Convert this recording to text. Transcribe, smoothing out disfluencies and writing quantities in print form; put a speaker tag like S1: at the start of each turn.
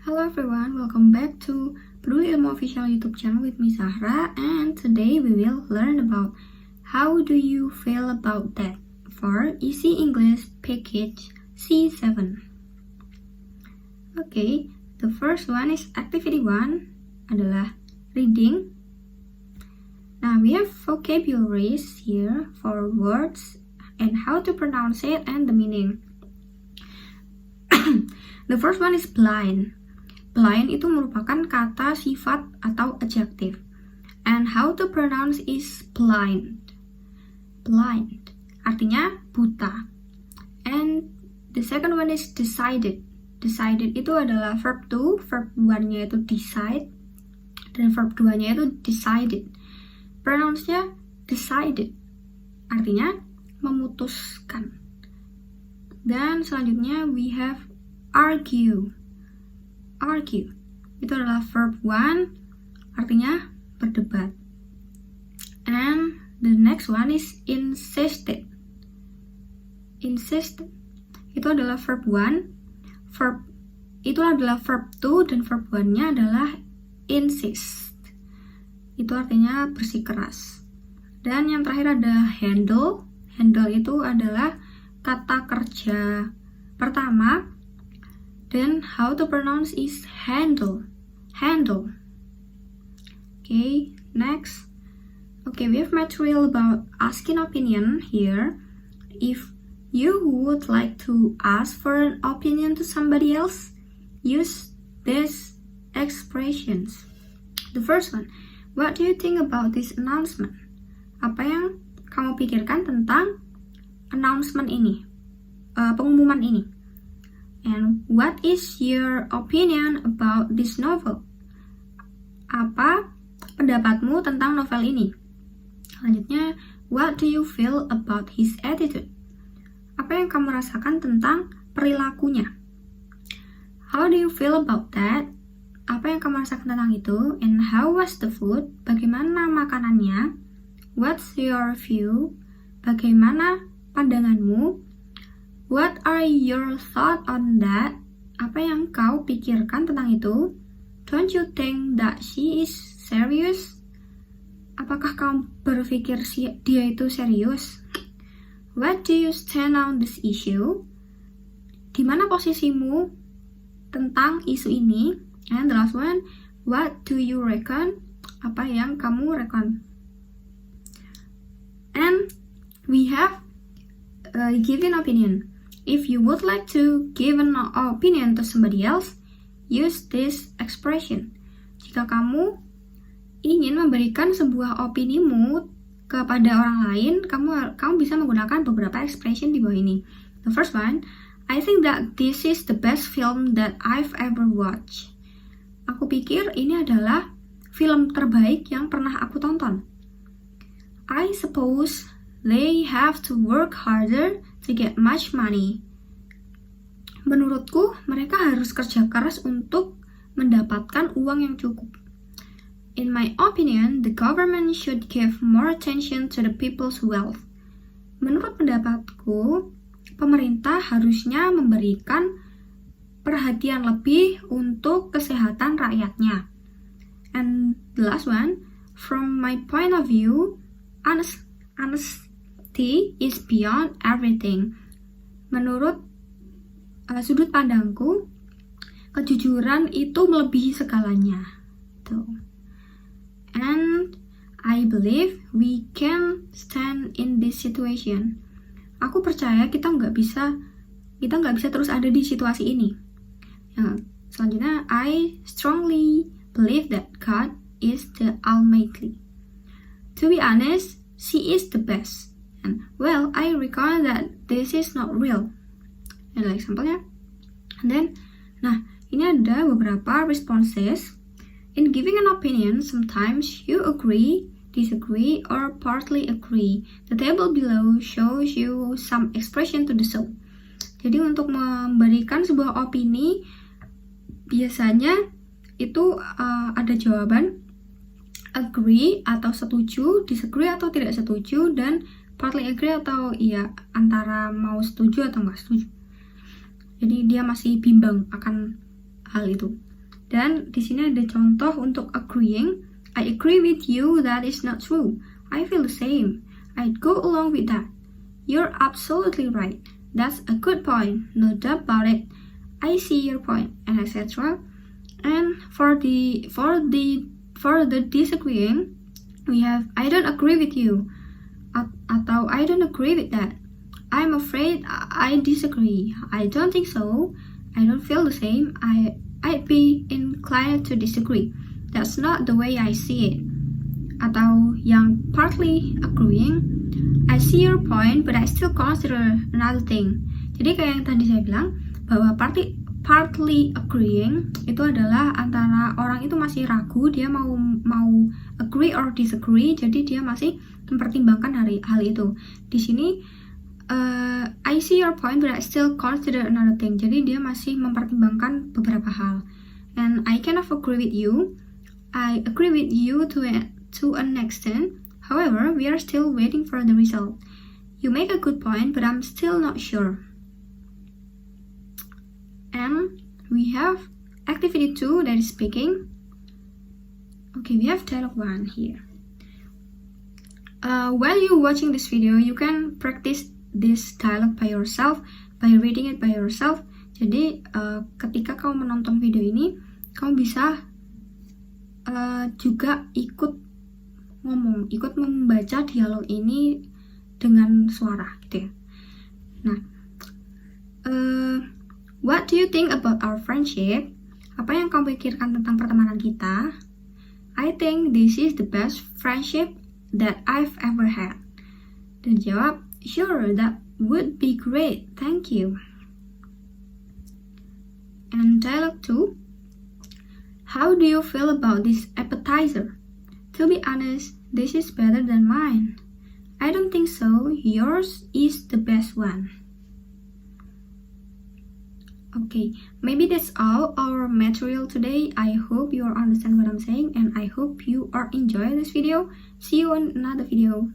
S1: Hello everyone, welcome back to Peduli Ilmu Official YouTube channel with me Zahra, and today we will learn about how do you feel about that for Easy English Package C7. Okay, the first one is activity 1 adalah reading. Now we have vocabularies here for words and how to pronounce it and the meaning. The first one is blind. Blind itu merupakan kata sifat atau adjective. And how to pronounce is blind. Blind artinya buta. And the second one is decided. Decided itu adalah verb to, verb 1-nya itu decide, dan verb 2-nya itu decided. Pronounce-nya decided, artinya memutuskan. Dan selanjutnya we have argue. Argue itu adalah verb 1, artinya berdebat. And the next one is insisted. Insisted itu adalah verb 1. Verb itu adalah verb 2 dan verb 1-nya adalah insist. Itu artinya bersikeras. Dan yang terakhir ada handle. Handle itu adalah kata kerja pertama. Then how to pronounce is handle. Handle. Okay, next. Okay, we have material about asking opinion here. If you would like to ask for an opinion to somebody else, use these expressions. The first one, what do you think about this announcement? Apa yang kamu pikirkan tentang announcement ini, pengumuman ini? And what is your opinion about this novel? Apa pendapatmu tentang novel ini? Selanjutnya, what do you feel about his attitude? Apa yang kamu rasakan tentang perilakunya? How do you feel about that? Apa yang kamu rasakan tentang itu? And how was the food? Bagaimana makanannya? What's your view? Bagaimana pandanganmu? What are your thoughts on that? Apa yang kau pikirkan tentang itu? Don't you think that she is serious? Apakah kamu berpikir dia itu serius? What do you stand on this issue? Di mana posisimu tentang isu ini? And the last one, what do you reckon? Apa yang kamu reckon? And we have give an opinion. If you would like to give an opinion to somebody else, use this expression. Jika kamu ingin memberikan sebuah opinimu kepada orang lain, kamu bisa menggunakan beberapa expression di bawah ini. The first one, I think that this is the best film that I've ever watched. Aku pikir ini adalah film terbaik yang pernah aku tonton. I suppose they have to work harder to get much money. Menurutku, mereka harus kerja keras untuk mendapatkan uang yang cukup. In my opinion, the government should give more attention to the people's wealth. Menurut pendapatku, pemerintah harusnya memberikan perhatian lebih untuk kesehatan rakyatnya. And the last one, from my point of view, honesty is beyond everything. Menurut sudut pandangku, kejujuran itu melebihi segalanya. Tuh. And I believe we can stand in this situation. Aku percaya kita nggak bisa terus ada di situasi ini. Selanjutnya, I strongly believe that God is the Almighty. To be honest, she is the best. And well, I reckon that this is not real. Adalah example-nya. And then, ini ada beberapa responses. In giving an opinion, sometimes you agree, disagree, or partly agree. The table below shows you some expression to the so. Jadi untuk memberikan sebuah opini, biasanya itu ada jawaban agree atau setuju, disagree atau tidak setuju, dan partly agree atau ya antara mau setuju atau nggak setuju. Jadi dia masih bimbang akan hal itu. Dan di sini ada contoh untuk agreeing. I agree with you that is not true. I feel the same. I'd go along with that. You're absolutely right. That's a good point. No doubt about it. I see your point, and etc. And for the disagreeing, we have I don't agree with you. Atau I don't agree with that. I'm afraid I disagree. I don't think so. I don't feel the same. I'd be inclined to disagree. That's not the way I see it. Atau yang partly agreeing, I see your point, but I still consider another thing. Jadi kayak yang tadi saya bilang, bahwa partly agreeing itu adalah antara orang itu masih ragu, dia mau agree or disagree, jadi dia masih mempertimbangkan hal itu. Di sini I see your point, but I still consider another thing. Jadi dia masih mempertimbangkan beberapa hal. And I kind of agree with you. I agree with you to an extent. However, we are still waiting for the result. You make a good point, but I'm still not sure. And we have activity 2, that is speaking. Okay, we have dialogue 1 here. While you're watching this video, you can practice this dialogue by yourself, by reading it by yourself. Jadi, ketika kamu menonton video ini, kamu bisa juga ikut membaca dialog ini dengan suara, gitu ya. Nah, what do you think about our friendship? Apa yang kamu pikirkan tentang pertemanan kita? I think this is the best friendship that I've ever had. Dan jawab, sure, that would be great, thank you. And dialogue 2, how do you feel about this appetizer? To be honest, this is better than mine. I don't think so, yours is the best one. Okay, maybe that's all our material today. I hope you understand what I'm saying, and I hope you are enjoying this video. See you in another video.